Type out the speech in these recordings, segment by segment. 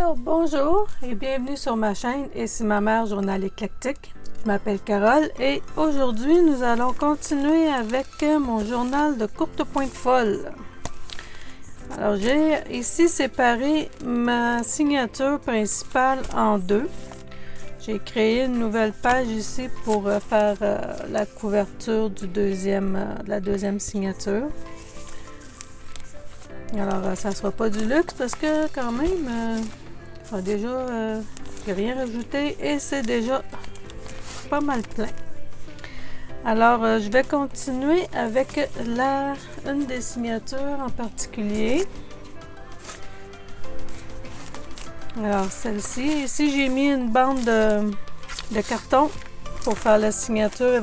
Alors, bonjour et bienvenue sur ma chaîne, ici ma mère Journal éclectique. Je m'appelle Carole et aujourd'hui nous allons continuer avec mon journal de courtes pointes folles. Alors, j'ai ici séparé ma signature principale en deux. J'ai créé une nouvelle page ici pour faire la couverture de la deuxième signature. Alors, ça ne sera pas du luxe parce que quand même, j'ai rien rajouté et c'est déjà pas mal plein. Alors, je vais continuer avec une des signatures en particulier. Alors, celle-ci. Ici, j'ai mis une bande de carton pour faire la signature,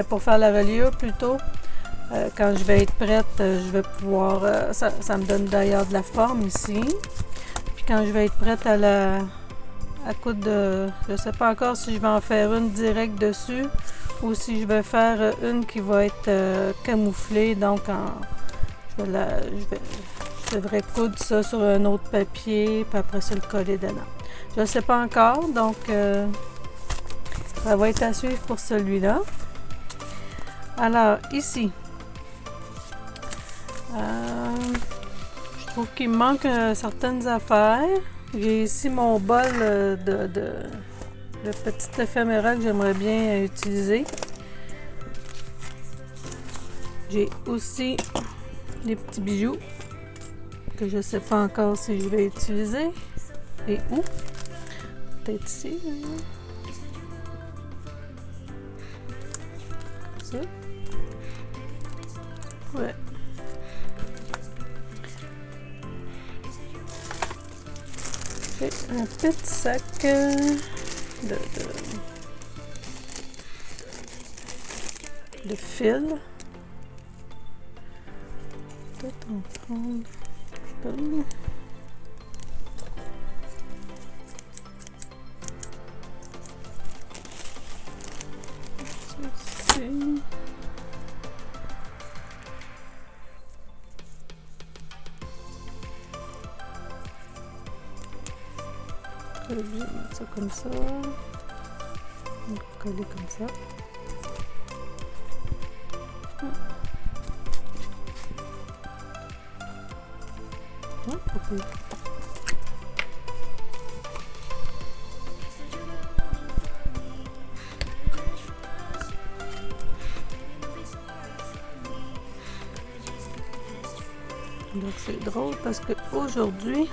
pour faire la reliure plutôt. Quand je vais être prête, je vais pouvoir... ça me donne d'ailleurs de la forme ici. Puis quand je vais être prête à coudre, je ne sais pas encore si je vais en faire une direct dessus ou si je vais faire une qui va être camouflée. Donc, je devrais coudre ça sur un autre papier, puis après ça le coller dedans. Je ne sais pas encore, donc ça va être à suivre pour celui-là. Alors, ici, je trouve qu'il me manque certaines affaires. J'ai ici mon bol de petit éphéméra que j'aimerais bien utiliser. J'ai aussi des petits bijoux que je ne sais pas encore si je vais utiliser. Et où? Peut-être ici. Comme ça. Ouais. J'ai un petit sac de fil. Peut-être en prendre un. Ceci. Je vais mettre ça comme ça. On va coller comme ça. Okay. Donc c'est drôle parce que aujourd'hui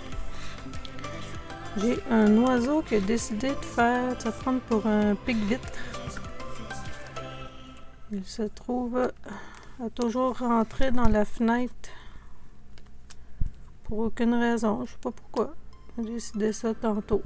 j'ai un oiseau qui a décidé de se prendre pour un pic-vite. Il se trouve à toujours rentrer dans la fenêtre pour aucune raison. Je sais pas pourquoi. J'ai décidé ça tantôt.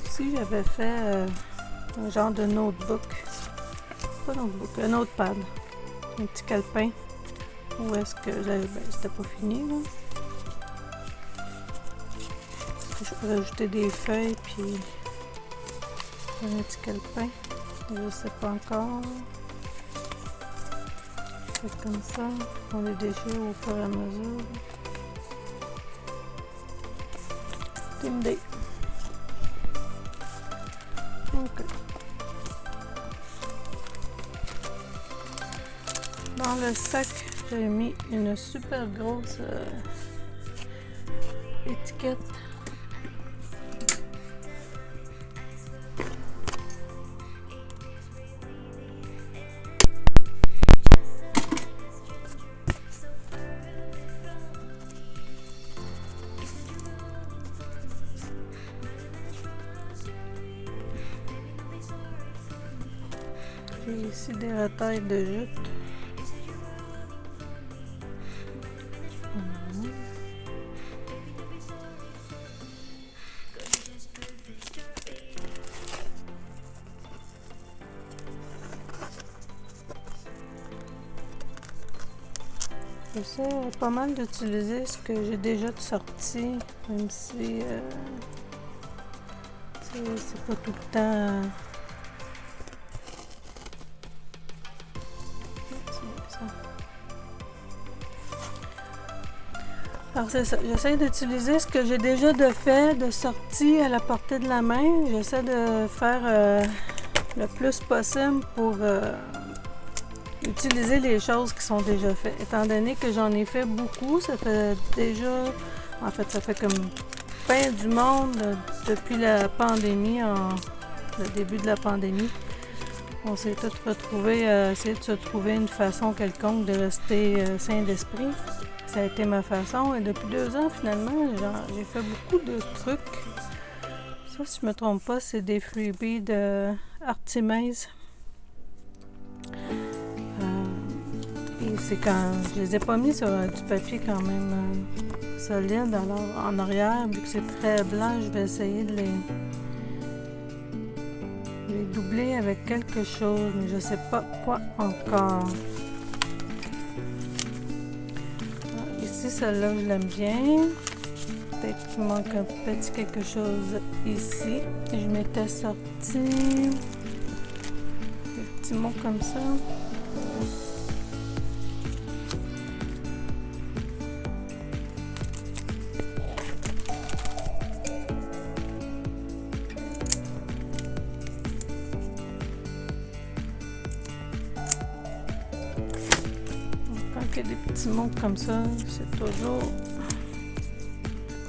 Ici, j'avais fait un genre de notebook. Pas notebook, un notepad. Un petit calepin. Où est-ce que j'avais... c'était pas fini, là. Je peux rajouter des feuilles, puis un petit calepin. Je sais pas encore. C'est comme ça. On les déchire au fur et à mesure. C'est une idée. Ok. Dans le sac, j'ai mis une super grosse étiquette. Et ici des retailles de jute. J'essaie pas mal d'utiliser ce que j'ai déjà de sorti, même si c'est pas tout le temps. Alors c'est ça, j'essaie d'utiliser ce que j'ai déjà de sorti à la portée de la main. J'essaie de faire le plus possible pour utiliser les choses qui sont déjà faites. Étant donné que j'en ai fait beaucoup, ça fait déjà, en fait, ça fait comme plein du monde depuis la pandémie, le début de la pandémie. On s'est tous retrouvés à essayer de se trouver une façon quelconque de rester sain d'esprit. Ça a été ma façon et depuis 2 ans, finalement, j'ai fait beaucoup de trucs. Ça, si je me trompe pas, c'est des freebies de Artimaze. Et c'est quand je les ai pas mis sur du papier quand même solide. Alors en arrière, vu que c'est très blanc, je vais essayer de les doubler avec quelque chose, mais je sais pas quoi encore. Ici, celle-là, je l'aime bien. Peut-être qu'il manque un petit quelque chose ici. Je m'étais sorti des petits mots comme ça. Quand il y a des petits mots comme ça, c'est toujours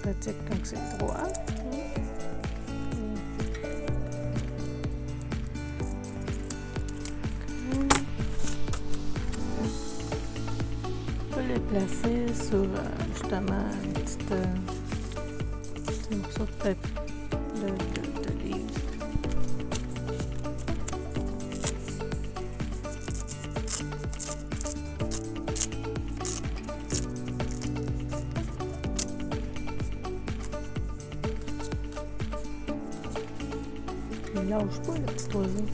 pratique quand c'est droit. On peut les placer sur justement un petit morceau de papier de livre. Il lâche pas le petit oiseau.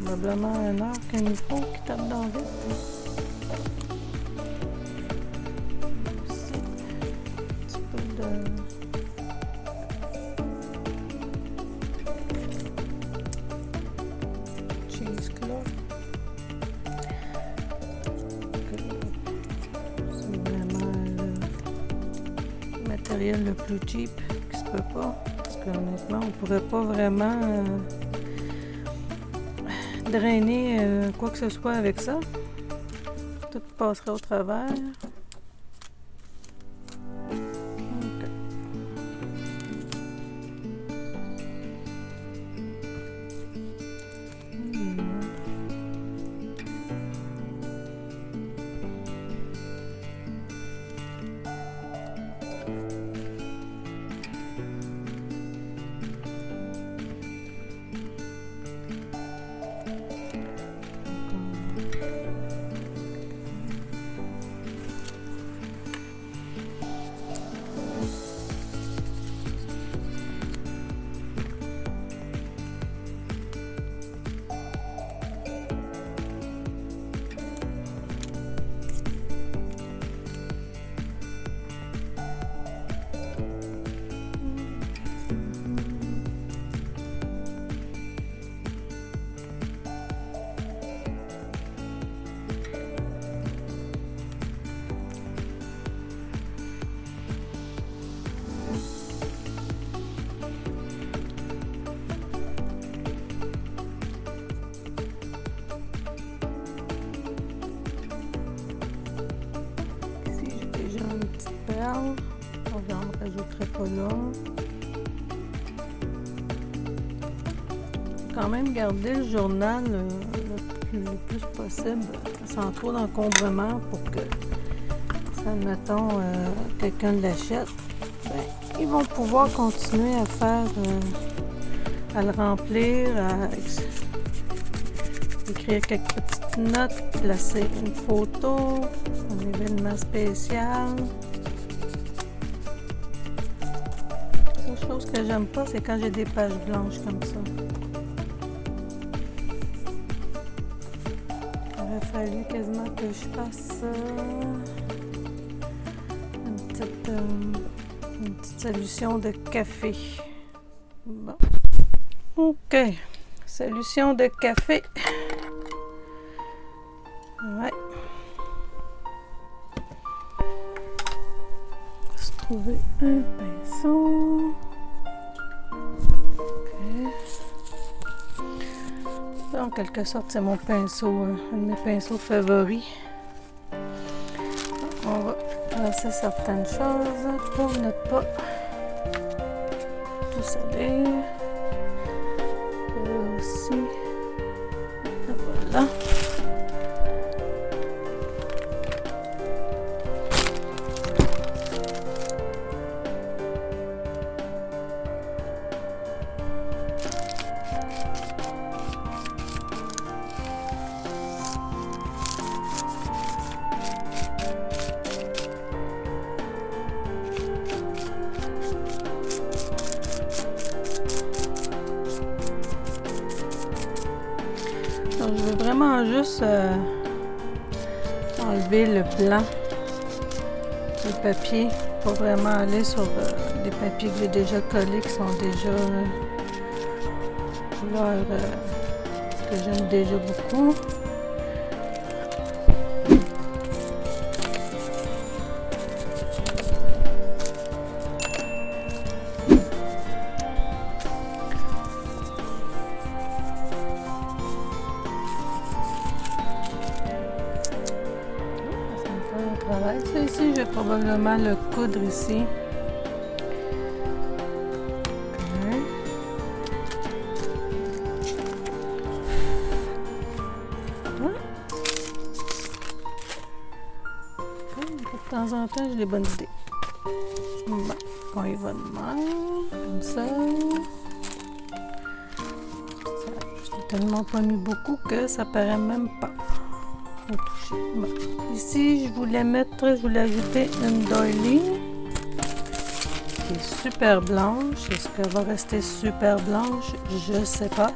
Probablement un heure qu'un micro qui tape dans le vide. Ici, un petit peu de cheesecloth. C'est vraiment le matériel le plus cheap qui se peut pas. Honnêtement, on pourrait pas vraiment drainer quoi que ce soit avec ça. Tout passerait au travers. J'en rajouterai pas là. Quand même garder le journal le plus possible sans trop d'encombrement pour que, si admettons, quelqu'un l'achète, ben, ils vont pouvoir continuer à faire, à le remplir, écrire quelques petites notes, placer une photo, un événement spécial. La seule chose que j'aime pas, c'est quand j'ai des pages blanches comme ça. Il aurait fallu quasiment que je fasse une petite solution de café. Bon. OK. Solution de café. Ouais. On va se trouver un pinceau. OK. En quelque sorte, c'est mon pinceau, un de mes pinceaux favoris. On va passer certaines choses pour ne pas tout salir. Aussi. Voilà. Donc, je veux vraiment juste enlever le blanc du papier pour vraiment aller sur des papiers que j'ai déjà collés, qui sont déjà couleurs que j'aime déjà beaucoup. Ça ici, je vais probablement le coudre ici. De temps en temps, j'ai des bonnes idées. Bon, on y va de même, comme ça. Je n'ai tellement pas mis beaucoup que ça paraît même pas. Bon. Ici, je voulais ajouter une doily qui est super blanche. Est-ce qu'elle va rester super blanche? Je sais pas.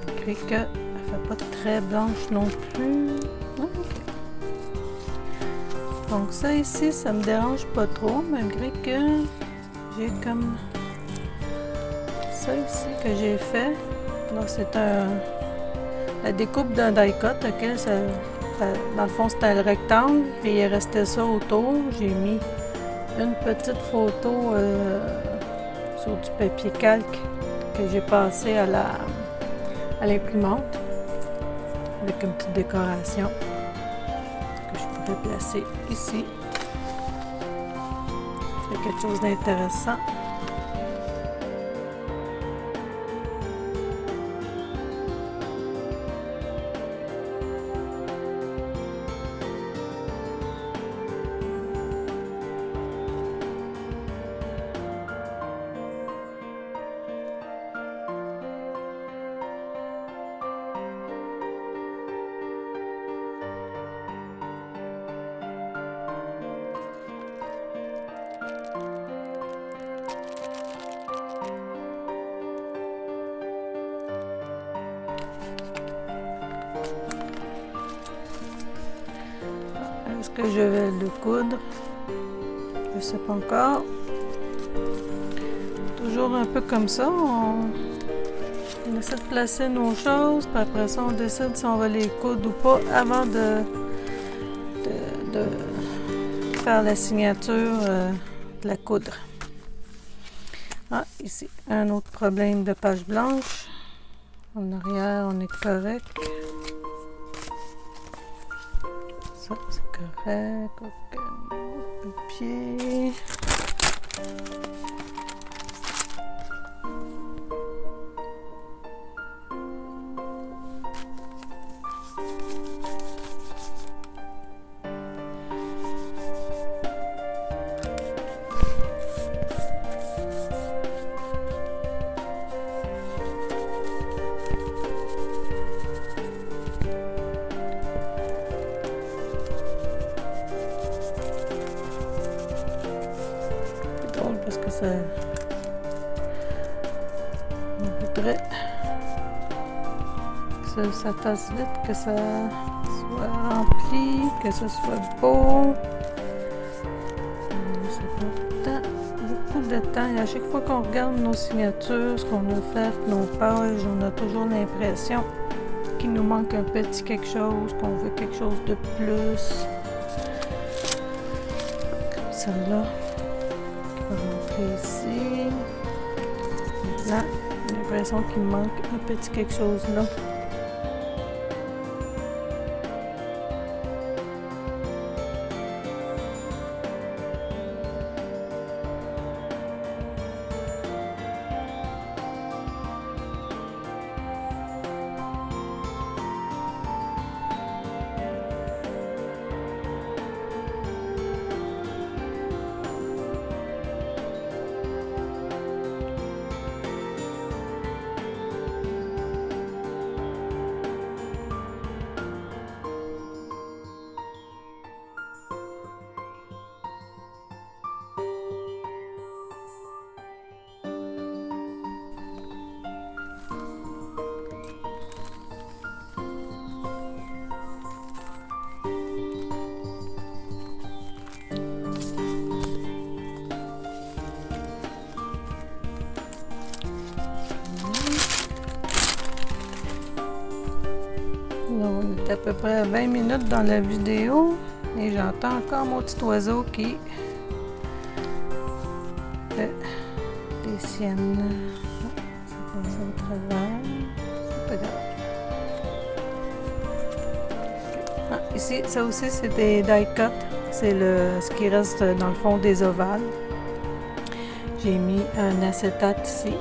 Malgré qu'elle ne fait pas très blanche non plus. Okay. Donc ça ici, ça me dérange pas trop, malgré que j'ai comme ça ici que j'ai fait. Là, c'est la découpe d'un die-cut, ok? Dans le fond, c'était le rectangle, puis il restait ça autour. J'ai mis une petite photo sur du papier calque que j'ai passé à l'imprimante avec une petite décoration que je pourrais placer ici. C'est quelque chose d'intéressant. Est-ce que je vais le coudre? Je sais pas encore. Toujours un peu comme ça. On essaie de placer nos choses, puis après ça, on décide si on va les coudre ou pas avant de faire la signature de la coudre. Ah, ici, un autre problème de page blanche. En arrière, on est correct. Ça, c'est correct. Okay. Le pied. parce que ça... On voudrait que ça fasse vite, que ça soit rempli, que ce soit beau. Ça prend beaucoup de temps. Et à chaque fois qu'on regarde nos signatures, ce qu'on a fait, nos pages, on a toujours l'impression qu'il nous manque un petit quelque chose, qu'on veut quelque chose de plus. Comme celle-là, qui va rentrer ici. Là, j'ai l'impression qu'il me manque un petit quelque chose là. On est à peu près à 20 minutes dans la vidéo et j'entends encore mon petit oiseau qui fait des siennes. Ça passe au travers. C'est pas grave. Ah, ici, ça aussi, c'est des die cut. C'est ce qui reste dans le fond des ovales. J'ai mis un acétate ici.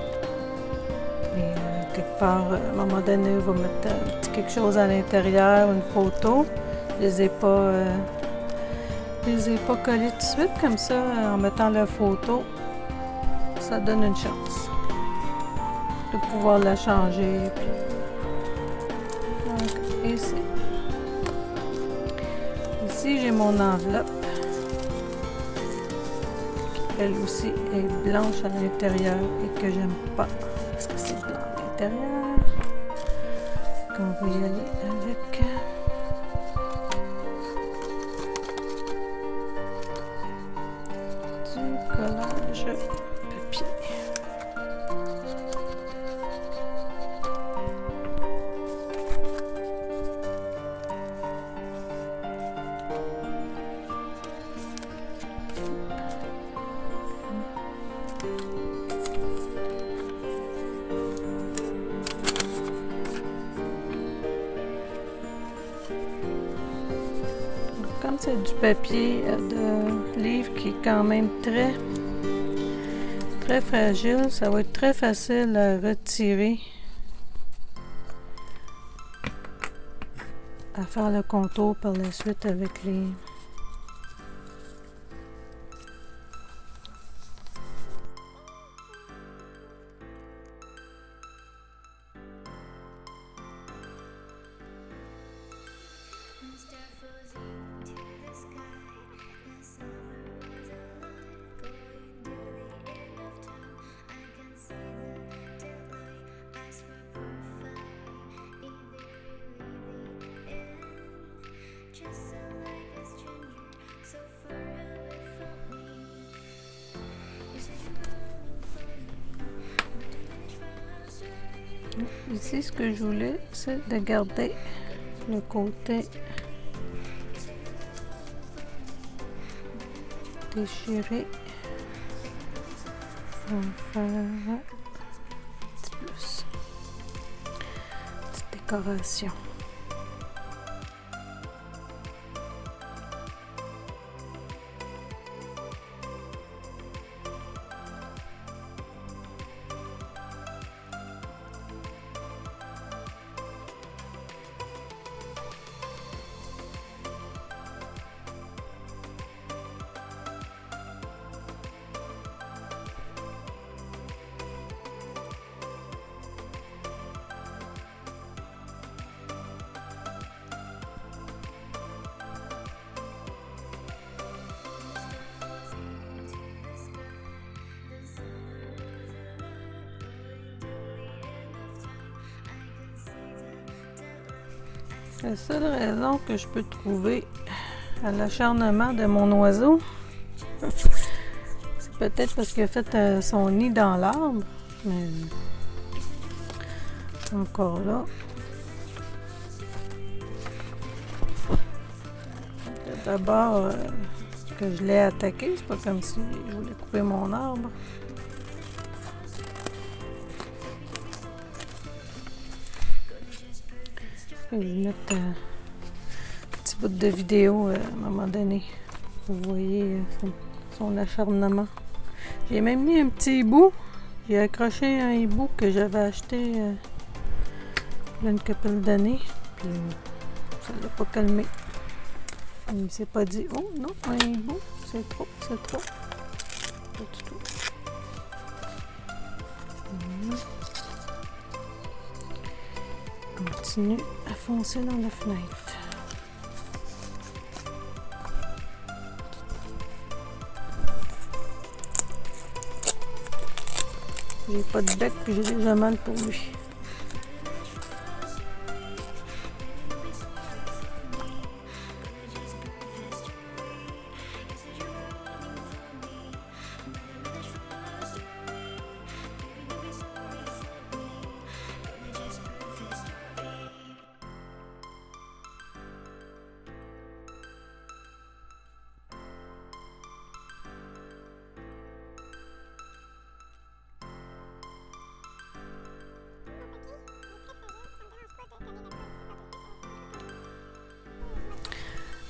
Et quelque part, à un moment donné, on va mettre un petit quelque chose à l'intérieur, une photo. Je les ai pas collés tout de suite comme ça, en mettant la photo. Ça donne une chance de pouvoir la changer. Donc, ici j'ai mon enveloppe qui elle aussi est blanche à l'intérieur et que j'aime pas parce que c'est blanc à l'intérieur. On va y aller avec du collage papier. Comme c'est du papier de livre qui est quand même très fragile, ça va être très facile à retirer, à faire le contour par la suite avec les... Ici, ce que je voulais, c'est de garder le côté déchiré. On va faire un petit plus. Petite décoration. La seule raison que je peux trouver à l'acharnement de mon oiseau, c'est peut-être parce qu'il a fait son nid dans l'arbre, mais encore là. D'abord que je l'ai attaqué, c'est pas comme si je voulais couper mon arbre. Je vais mettre un petit bout de vidéo à un moment donné. Vous voyez son acharnement. J'ai même mis un petit hibou. J'ai accroché un hibou que j'avais acheté il y a une couple d'années. Puis ça l'a pas calmé. Il s'est pas dit, oh non, un hibou, c'est trop, c'est trop. Pas du tout. Continue à foncer dans la fenêtre. J'ai pas de bec puis j'ai déjà mal pour lui.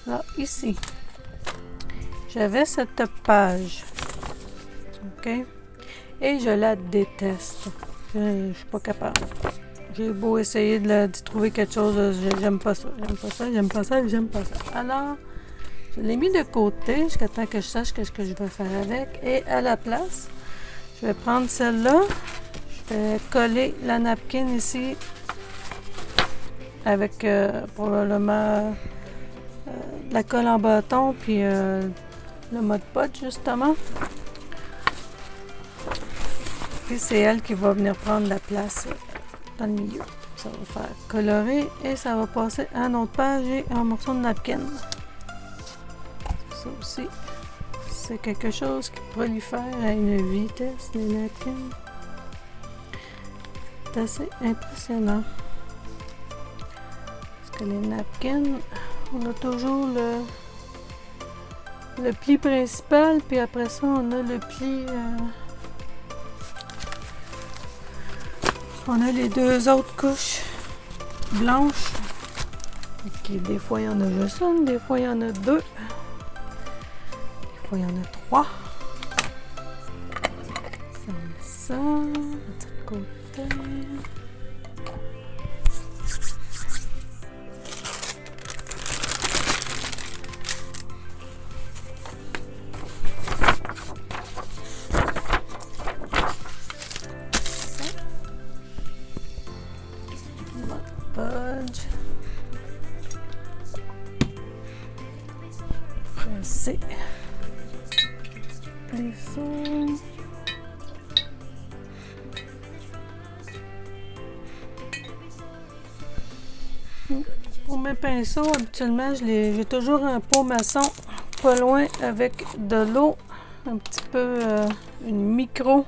Alors ici, j'avais cette page, ok, et je la déteste. Je suis pas capable. J'ai beau essayer d'y trouver quelque chose, j'aime pas ça, j'aime pas ça, j'aime pas ça, j'aime pas ça. Alors, je l'ai mis de côté jusqu'à temps que je sache qu'est-ce que je vais faire avec. Et à la place, je vais prendre celle-là, je vais coller la napkin ici avec probablement de la colle en bâton puis le Mod Podge justement. Puis c'est elle qui va venir prendre la place dans le milieu. Ça va faire colorer et ça va passer à une autre page et un morceau de napkin. Ça aussi, c'est quelque chose qui prolifère à une vitesse, les napkins. C'est assez impressionnant. Parce que les napkins, on a toujours le pli principal, puis après ça, on a le pli... on a les deux autres couches blanches. Okay, des fois, il y en a juste une, des fois, il y en a deux. Des fois, il y en a trois. Ça, de l'autre côté. Podge. Presser. Pinceau. Pour mes pinceaux, habituellement, j'ai toujours un pot maçon pas loin avec de l'eau, un petit peu une micro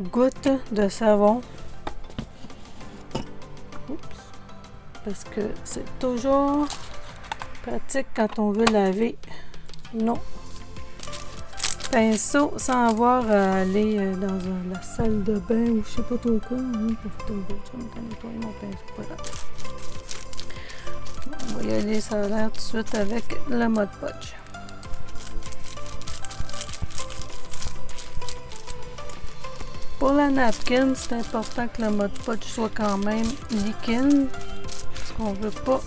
goutte de savon. Oups. Parce que c'est toujours pratique quand on veut laver nos pinceaux sans avoir à aller dans la salle de bain ou je sais pas trop quoi. Pour nettoyer mon pinceau. Voilà. On va y aller, ça a l'air tout de suite avec le Mod Podge. Pour la napkin, c'est important que le Mod Podge soit quand même liquide. Parce qu'on ne veut pas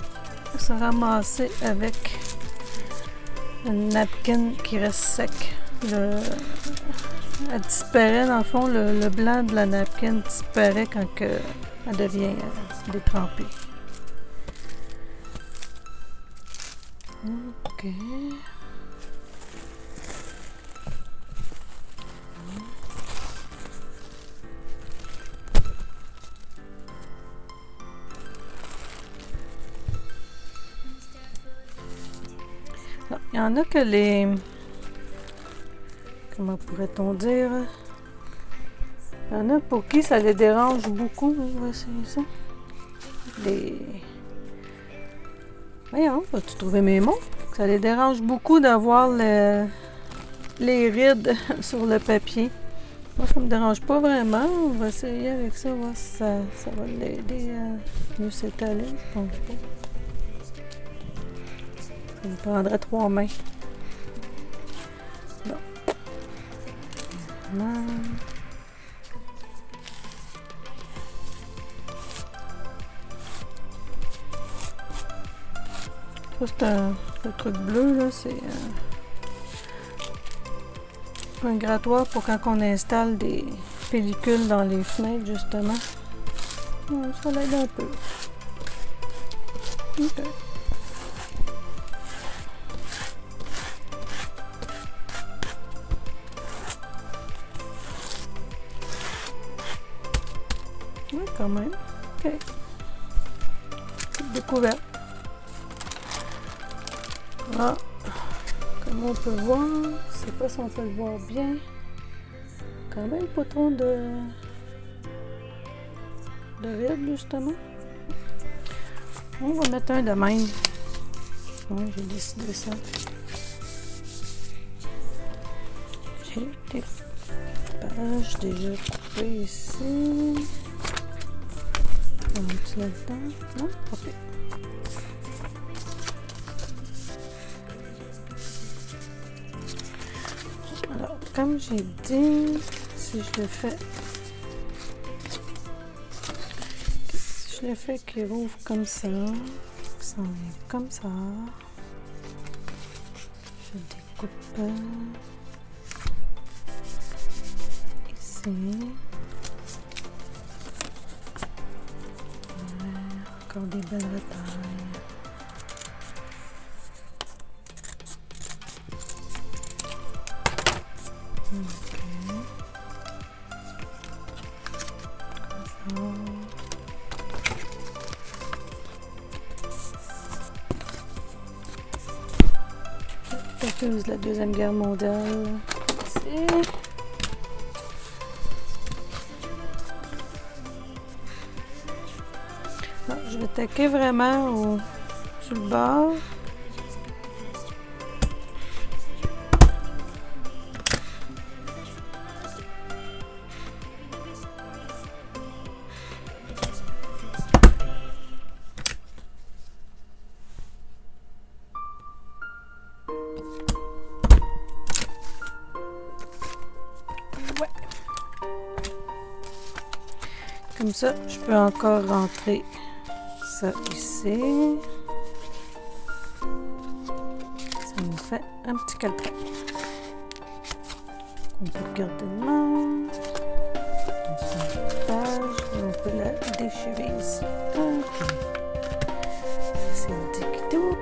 se ramasser avec une napkin qui reste sec. Elle disparaît, dans le fond, le blanc de la napkin disparaît quand elle devient détrempée. Ok. y en a que les... Comment pourrait-on dire? Il y en a pour qui ça les dérange beaucoup. On va essayer ça. Les... Voyons, vas-tu trouver mes mots? Ça les dérange beaucoup d'avoir les rides sur le papier. Moi, ça me dérange pas vraiment. On va essayer avec ça, voir si ça va l'aider à mieux s'étaler. Je pense pas. Ça me prendrait 3 mains. Bon. Voilà. Ça, c'est le truc bleu, là, c'est un grattoir pour quand on installe des pellicules dans les fenêtres, justement. Ça l'aide un peu. OK. Oui, quand même. OK. Petite découverte. Ah, comme on peut voir, je sais pas si on peut le voir bien. Quand même pas trop de rides, justement. On va mettre un de même. Oui, j'ai décidé ça. J'ai des pages déjà coupées ici. Un petit là-dedans. Non, pas pire. Alors, comme j'ai dit, si je le fais qu'il rouvre comme ça, ça en vient comme ça, je découpe ici, encore des belles retailles. Taqueuse de la Deuxième Guerre mondiale. Ici. Non, je vais taquer vraiment sur le bord. Comme ça, je peux encore rentrer ça ici. Ça me fait un petit calepin. On peut le garder de main. On peut la déchirer ici. Okay. C'est le dicto.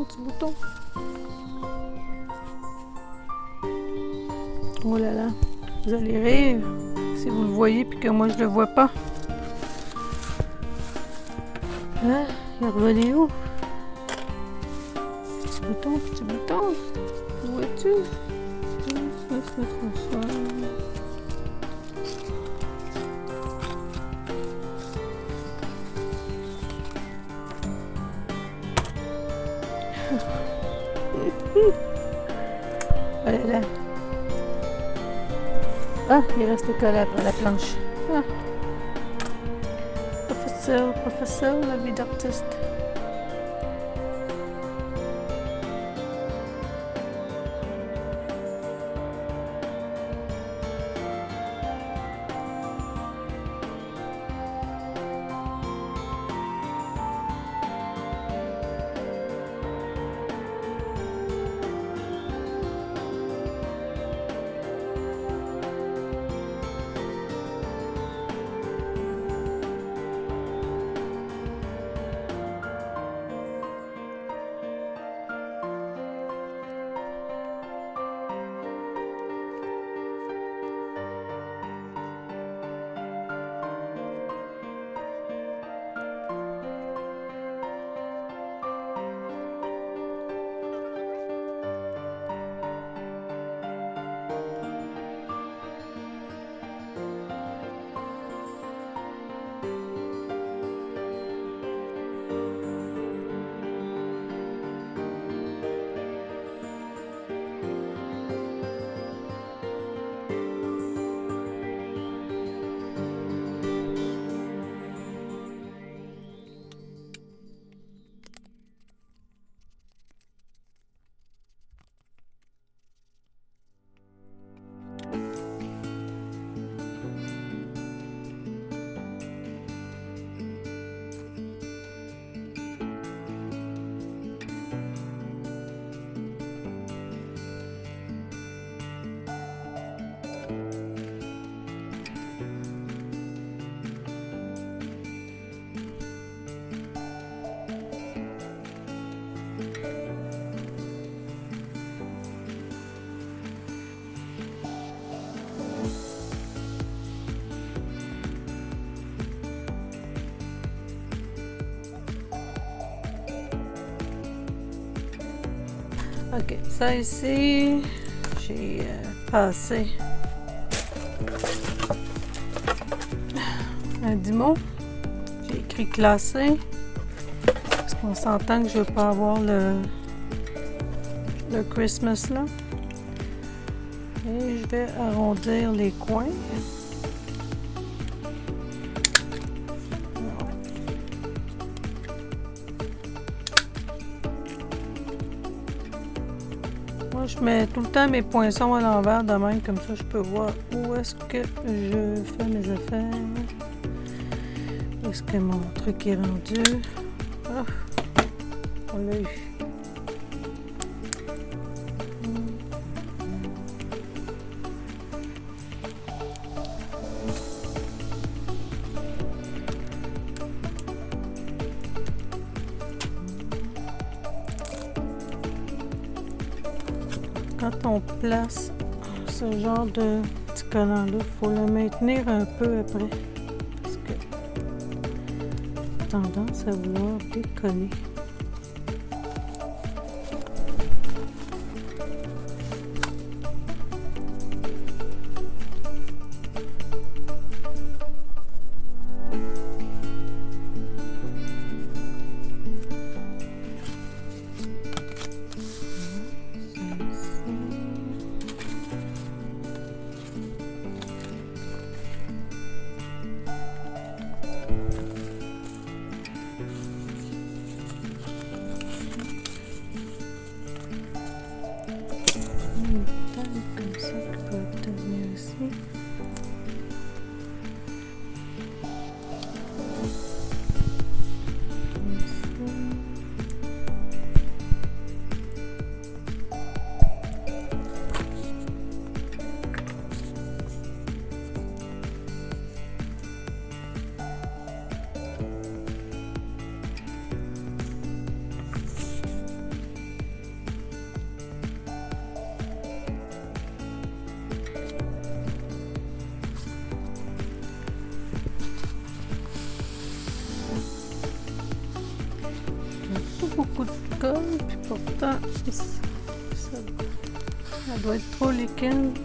petit bouton. Oh là là, vous allez rire si vous le voyez puis que moi je le vois pas. Hein? Il est revenu où? Petit bouton, petit bouton. Où vois-tu? Oh là là. Ah, il reste collé après la planche. Ah. Professeur, la vie d'artiste. Ok, ça ici, j'ai passé un 10 mots. J'ai écrit classé. Parce qu'on s'entend que je ne veux pas avoir le Christmas là. Et je vais arrondir les coins. Moi, je mets tout le temps mes poinçons à l'envers de même, comme ça je peux voir où est-ce que je fais mes affaires. Où est-ce que mon truc est rendu? Oh, on l'a eu. Quand on place ce genre de petit collant-là, il faut le maintenir un peu après. Parce que j'ai tendance à vouloir décoller. Ça doit être trop liquide.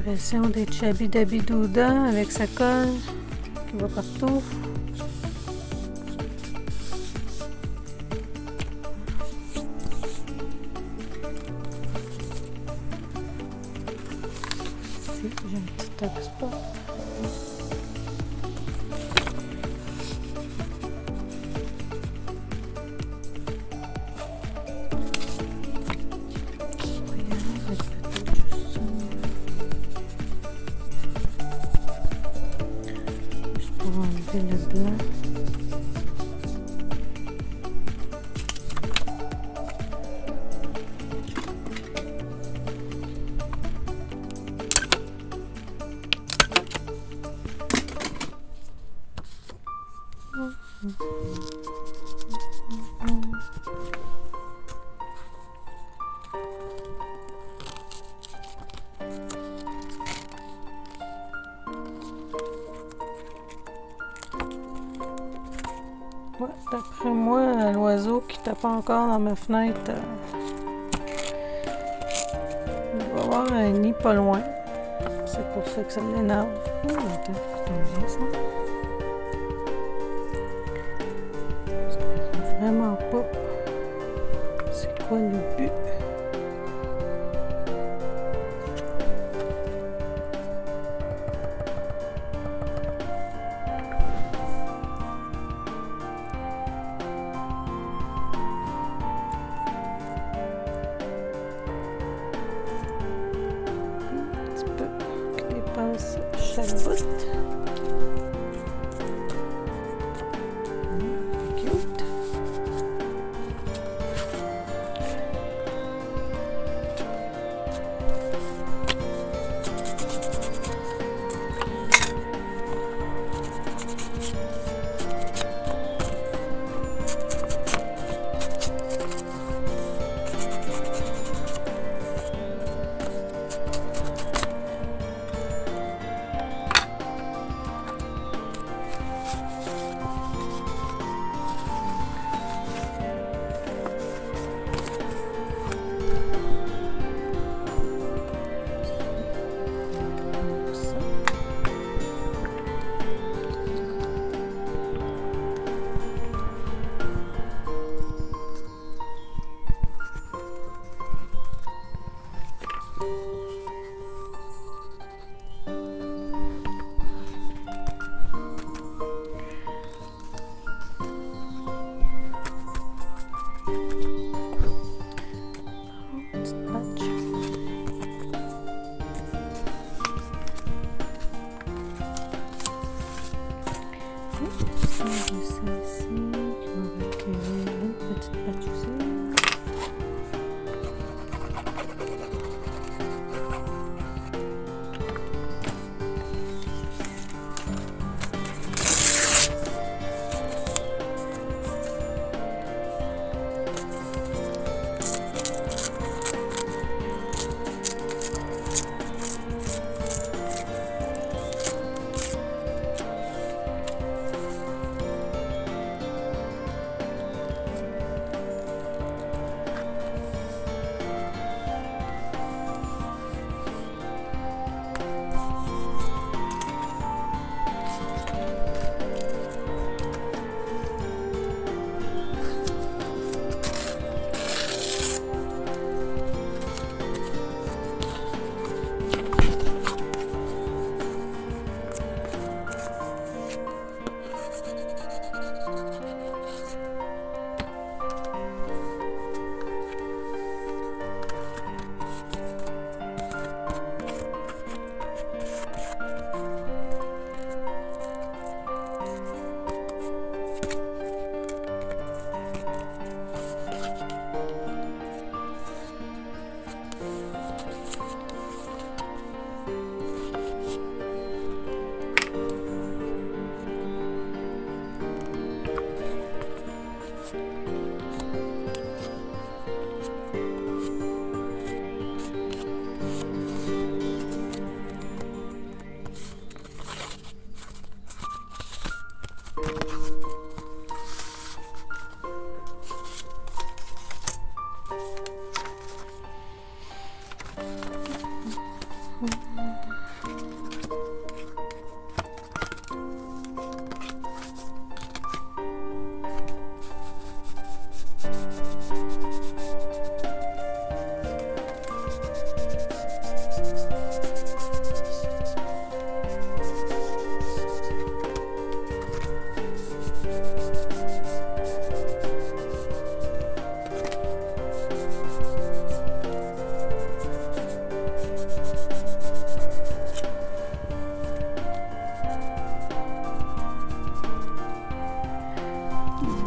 L'impression d'être Chabi-Dabi-Douda avec sa colle qui va partout. Ici, j'ai un petit top spot. Le blanc. Ouais, d'après moi, l'oiseau qui tape encore dans ma fenêtre, il doit avoir un nid pas loin. C'est pour ça que ça l'énerve. Oh, attends, c'est bien ça. Je sais vraiment pas c'est quoi le but. Chaque bout.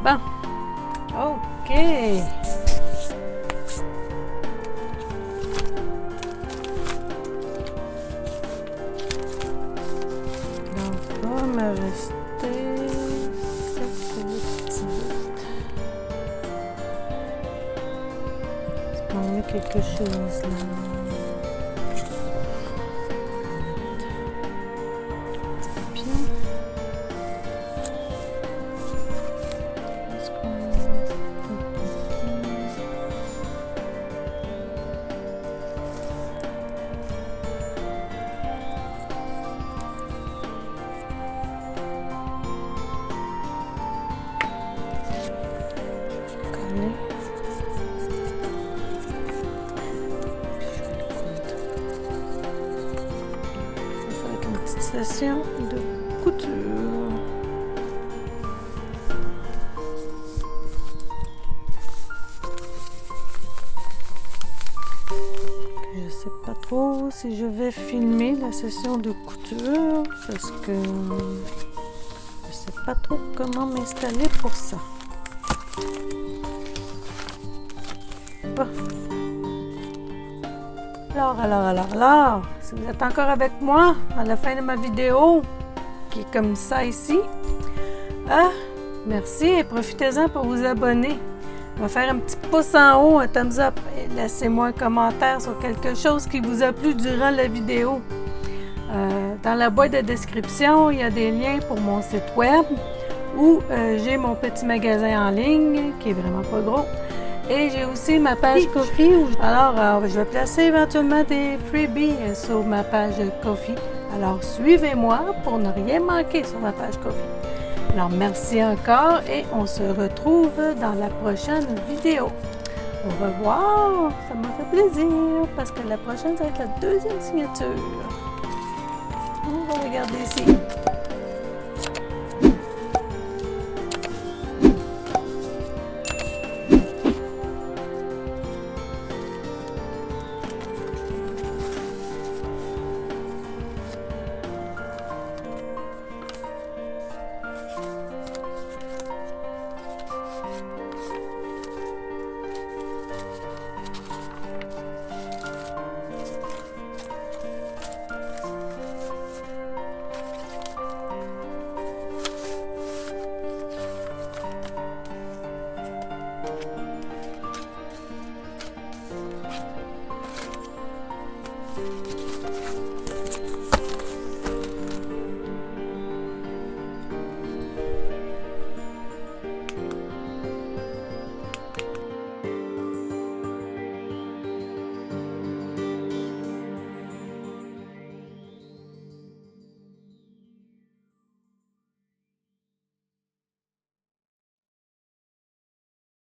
Bon. OK. Donc, il va me rester cette petite bout. Est-ce qu'on met quelque chose là? Session de couture. Je sais pas trop si je vais filmer la session de couture parce que je sais pas trop comment m'installer pour ça. Bon. Alors, si vous êtes encore avec moi à la fin de ma vidéo, qui est comme ça ici, merci et profitez-en pour vous abonner. On va faire un petit pouce en haut, un thumbs up, et laissez-moi un commentaire sur quelque chose qui vous a plu durant la vidéo. Dans la boîte de description, il y a des liens pour mon site web où j'ai mon petit magasin en ligne qui est vraiment pas gros. Et j'ai aussi ma page Ko-fi. Alors, je vais placer éventuellement des freebies sur ma page Ko-fi. Alors, suivez-moi pour ne rien manquer sur ma page Ko-fi. Alors, merci encore et on se retrouve dans la prochaine vidéo. Au revoir, ça m'a fait plaisir parce que la prochaine, ça va être la deuxième signature. On va regarder ici.